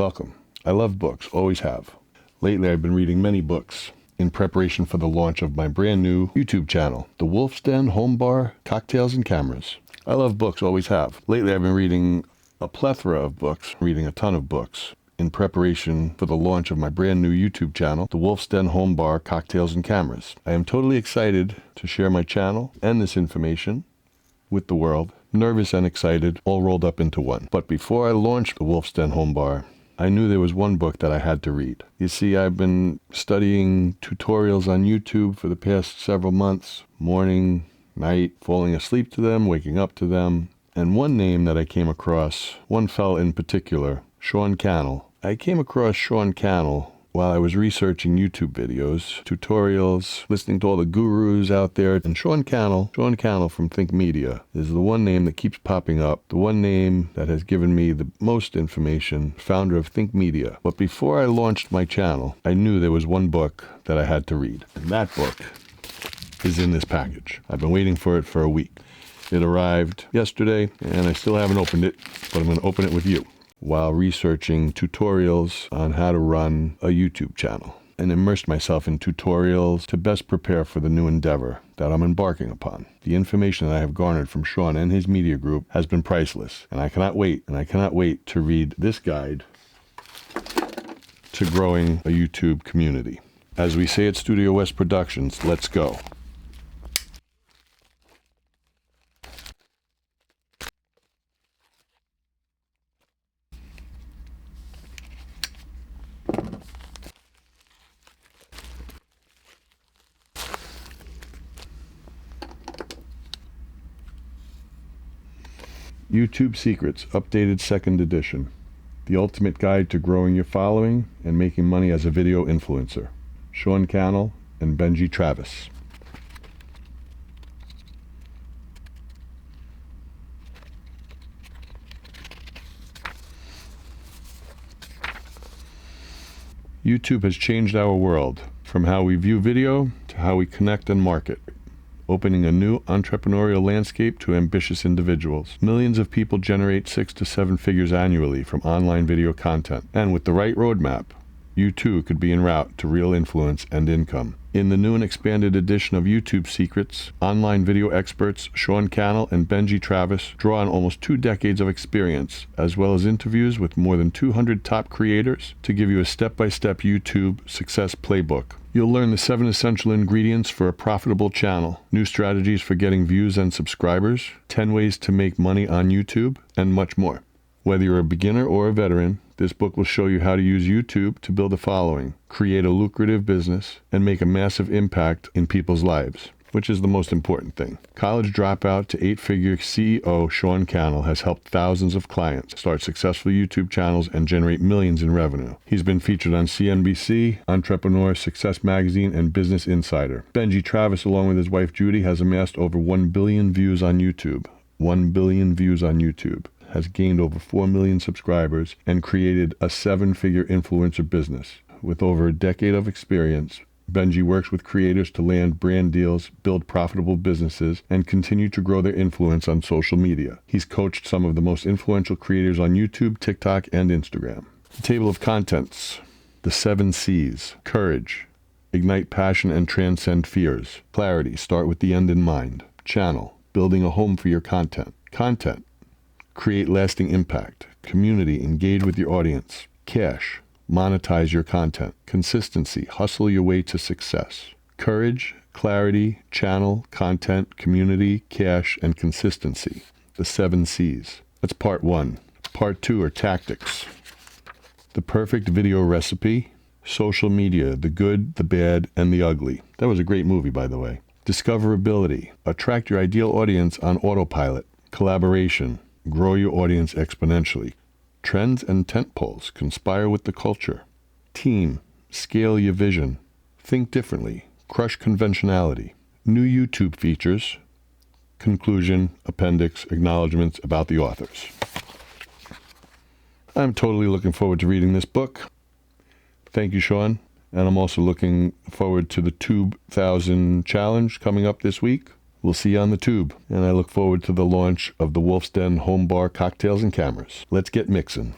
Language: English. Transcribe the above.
Welcome. I love books, always have. Lately I've been reading many books in preparation for the launch of my brand new YouTube channel, The Wolf's Den Home Bar, Cocktails and Cameras. I love books, always have. Lately I've been reading a plethora of books, reading a ton of books in preparation for the launch of my brand new YouTube channel, The Wolf's Den Home Bar, Cocktails and Cameras. I am totally excited to share my channel and this information with the world. Nervous and excited, all rolled up into one. But before I launched The Wolf's Den Home Bar, I knew there was one book that I had to read. You see, I've been studying tutorials on YouTube for the past several months, morning, night, falling asleep to them, waking up to them. And one name that I came across, one fell in particular, Sean Cannell. I came across Sean Cannell while I was researching YouTube videos, tutorials, listening to all the gurus out there. And Sean Cannell from Think Media is the one name that keeps popping up, the one name that has given me the most information, founder of Think Media. But before I launched my channel, I knew there was one book that I had to read. And that book is in this package. I've been waiting for it for a week. It arrived yesterday, and I still haven't opened it, but I'm going to open it with you while researching tutorials on how to run a YouTube channel and immersed myself in tutorials to best prepare for the new endeavor that I'm embarking upon. The information that I have garnered from Sean and his media group has been priceless, and I cannot wait to read this guide to growing a YouTube community. As we say at Studio West Productions, let's go. YouTube Secrets, updated 2nd edition. The ultimate guide to growing your following and making money as a video influencer. Sean Cannell and Benji Travis. YouTube has changed our world, from how we view video to how we connect and market, opening a new entrepreneurial landscape to ambitious individuals. Millions of people generate 6 to 7 figures annually from online video content. And with the right roadmap, you too could be en route to real influence and income. In the new and expanded edition of YouTube Secrets, online video experts Sean Cannell and Benji Travis draw on almost 2 decades of experience, as well as interviews with more than 200 top creators to give you a step-by-step YouTube success playbook. You'll learn the 7 essential ingredients for a profitable channel, new strategies for getting views and subscribers, 10 ways to make money on YouTube, and much more. Whether you're a beginner or a veteran, this book will show you how to use YouTube to build a following, create a lucrative business, and make a massive impact in people's lives, which is the most important thing. College dropout to 8-figure CEO Sean Cannell has helped thousands of clients start successful YouTube channels and generate millions in revenue. He's been featured on CNBC, Entrepreneur, Success Magazine, and Business Insider. Benji Travis, along with his wife Judy, has amassed over 1 billion views on YouTube. 1 billion views on YouTube. Has gained over 4 million subscribers and created a 7-figure influencer business. With over a decade of experience, Benji works with creators to land brand deals, build profitable businesses, and continue to grow their influence on social media. He's coached some of the most influential creators on YouTube, TikTok, and Instagram. The table of contents. The 7 C's. Courage. Ignite passion and transcend fears. Clarity. Start with the end in mind. Channel. Building a home for your content. Content. Create lasting impact. Community. Engage with your audience. Cash. Monetize your content. Consistency. Hustle your way to success. Courage, clarity, channel, content, community, cash, and consistency. The 7 C's. That's part 1. Part 2 are tactics. The perfect video recipe. Social media. The good, the bad, and the ugly. That was a great movie, by the way. Discoverability. Attract your ideal audience on autopilot. Collaboration. Grow your audience exponentially. Trends and tentpoles. Conspire with the culture. Team. Scale your vision. Think differently. Crush conventionality. New YouTube features. Conclusion, appendix, acknowledgments about the authors. I'm totally looking forward to reading this book. Thank you, Sean. And I'm also looking forward to the Tube 1000 challenge coming up this week. We'll see you on the tube, and I look forward to the launch of the Wolf's Den Home Bar, Cocktails and Cameras. Let's get mixing.